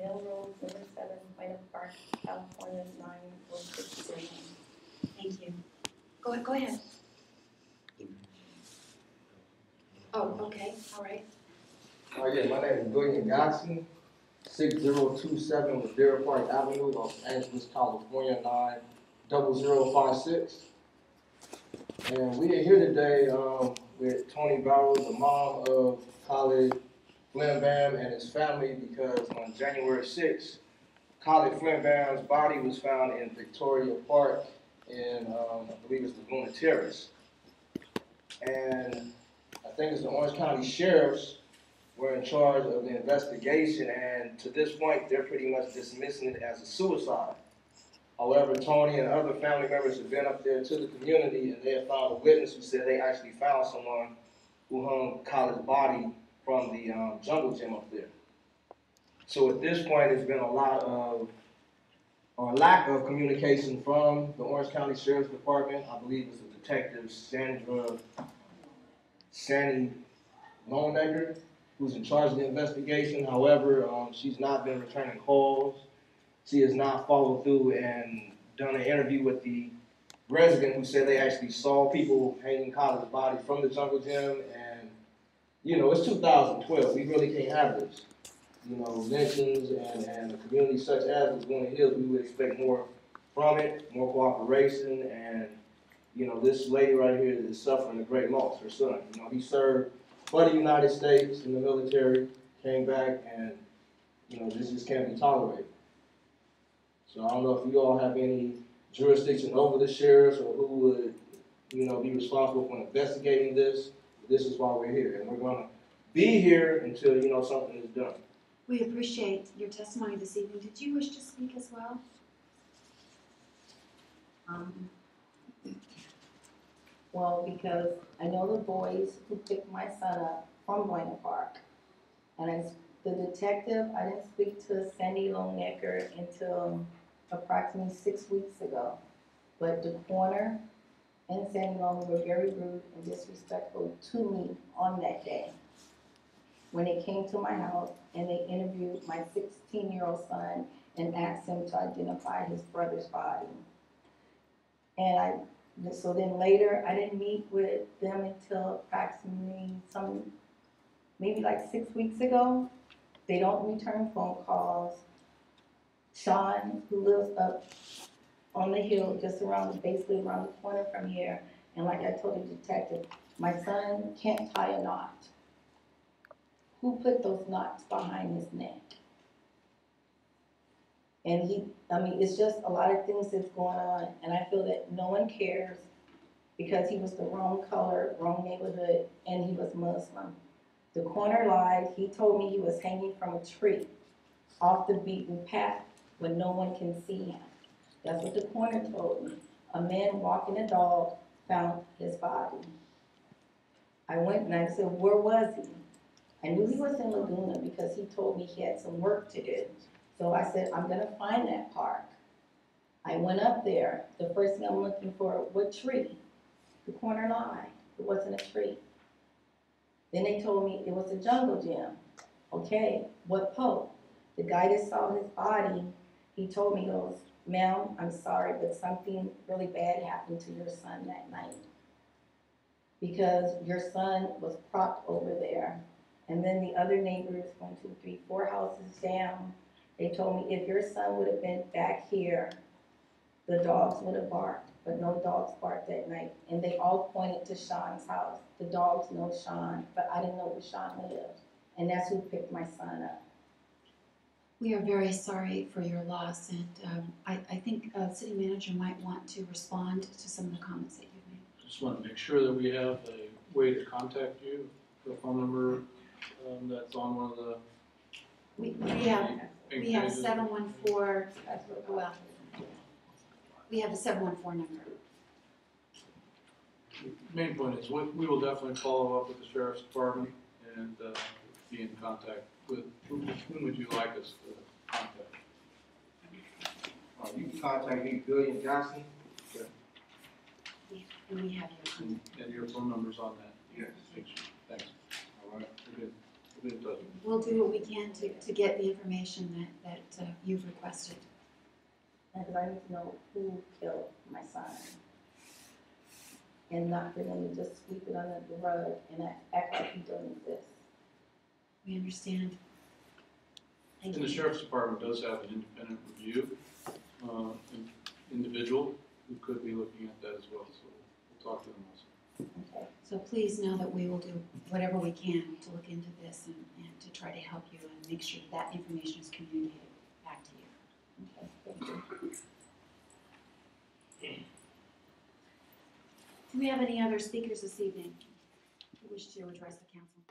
Mill Road, number 7, Winter Park, California 91601. Thank you. Go ahead. Oh, okay, all right. Yeah, my name is GODsun, 6027 Revere Park Avenue, Los Angeles, California, 90056. And we are here today with Toni Battle, the mom of Khalid Bam and his family, because on January 6th, Khalid Bam's body was found in Victoria Park in, I believe it's Laguna Terrace. And I think it's the Orange County Sheriffs were in charge of the investigation, and to this point, they're pretty much dismissing it as a suicide. However, Toni and other family members have been up there to the community, and they have found a witness who said they actually found someone who hung Khalid's body from the jungle gym up there. So at this point, there's been a lot of, or lack of communication from the Orange County Sheriff's Department. I believe it's the detective Sandy Longnecker, who's in charge of the investigation. However, she's not been returning calls. She has not followed through and done an interview with the resident who said they actually saw people hanging Khalid's body from the jungle gym. And, you know, it's 2012. We really can't have this. You know, lynchings and a community such as Laguna Hills, we would expect more from it, more cooperation. And, you know, this lady right here is suffering a great loss, her son. You know, he served for the United States in the military, came back, and, you know, this just can't be tolerated. So I don't know if you all have any jurisdiction over the sheriffs or who would, you know, be responsible for investigating this. This is why we're here, and we're going to be here until, you know, something is done. We appreciate your testimony this evening. Did you wish to speak as well? Well, because I know the boys who picked my son up from Winter Park, and the detective, I didn't speak to Sandy Longnecker until approximately 6 weeks ago, but the coroner and Sandy Long were very rude and disrespectful to me on that day when they came to my house and they interviewed my 16-year-old son and asked him to identify his brother's body. And so then later, I didn't meet with them until approximately maybe like 6 weeks ago. They don't return phone calls. Sean, who lives up on the hill, just basically around the corner from here, and like I told the detective, my son can't tie a knot. Who put those knots behind his neck? And it's just a lot of things that's going on, and I feel that no one cares because he was the wrong color, wrong neighborhood, and he was Muslim. The coroner lied. He told me he was hanging from a tree off the beaten path when no one can see him. That's what the coroner told me. A man walking a dog found his body. I went and I said, where was he? I knew he was in Laguna because he told me he had some work to do. So I said, I'm gonna find that park. I went up there. The first thing I'm looking for, what tree? The coroner lied. It wasn't a tree. Then they told me it was a jungle gym. Okay, what pope? The guy that saw his body, he told me, he goes, ma'am, I'm sorry, but something really bad happened to your son that night. Because your son was propped over there. And then the other neighbors, 1, 2, 3, 4 houses down, they told me if your son would have been back here, the dogs would have barked, but no dogs barked that night. And they all pointed to Sean's house. The dogs know Sean, but I didn't know where Sean lived. And that's who picked my son up. We are very sorry for your loss, and I think City Manager might want to respond to some of the comments that you've made. I just want to make sure that we have a way to contact you, the phone number that's on one of the We have 714, well, we have the 714 number. The main point is we will definitely follow up with the Sheriff's Department and be in contact with whom would you like us to contact? You can contact me, GODsun. Okay. And we have your phone. And your phone number's on that. Yes. Thanks. All right. Good. be in touch. We'll do what we can to get the information that you've requested. Because I need to know who killed my son. And not for them to just sweep it under the rug and act like he doesn't exist. We understand. Thank And the you. Sheriff's Department does have an independent review, individual who could be looking at that as well, so we'll talk to them also. Okay. So please know that we will do whatever we can to look into this and to try to help you and make sure that information is communicated back to you. Okay, thank you. Do we have any other speakers this evening who wish to address the council?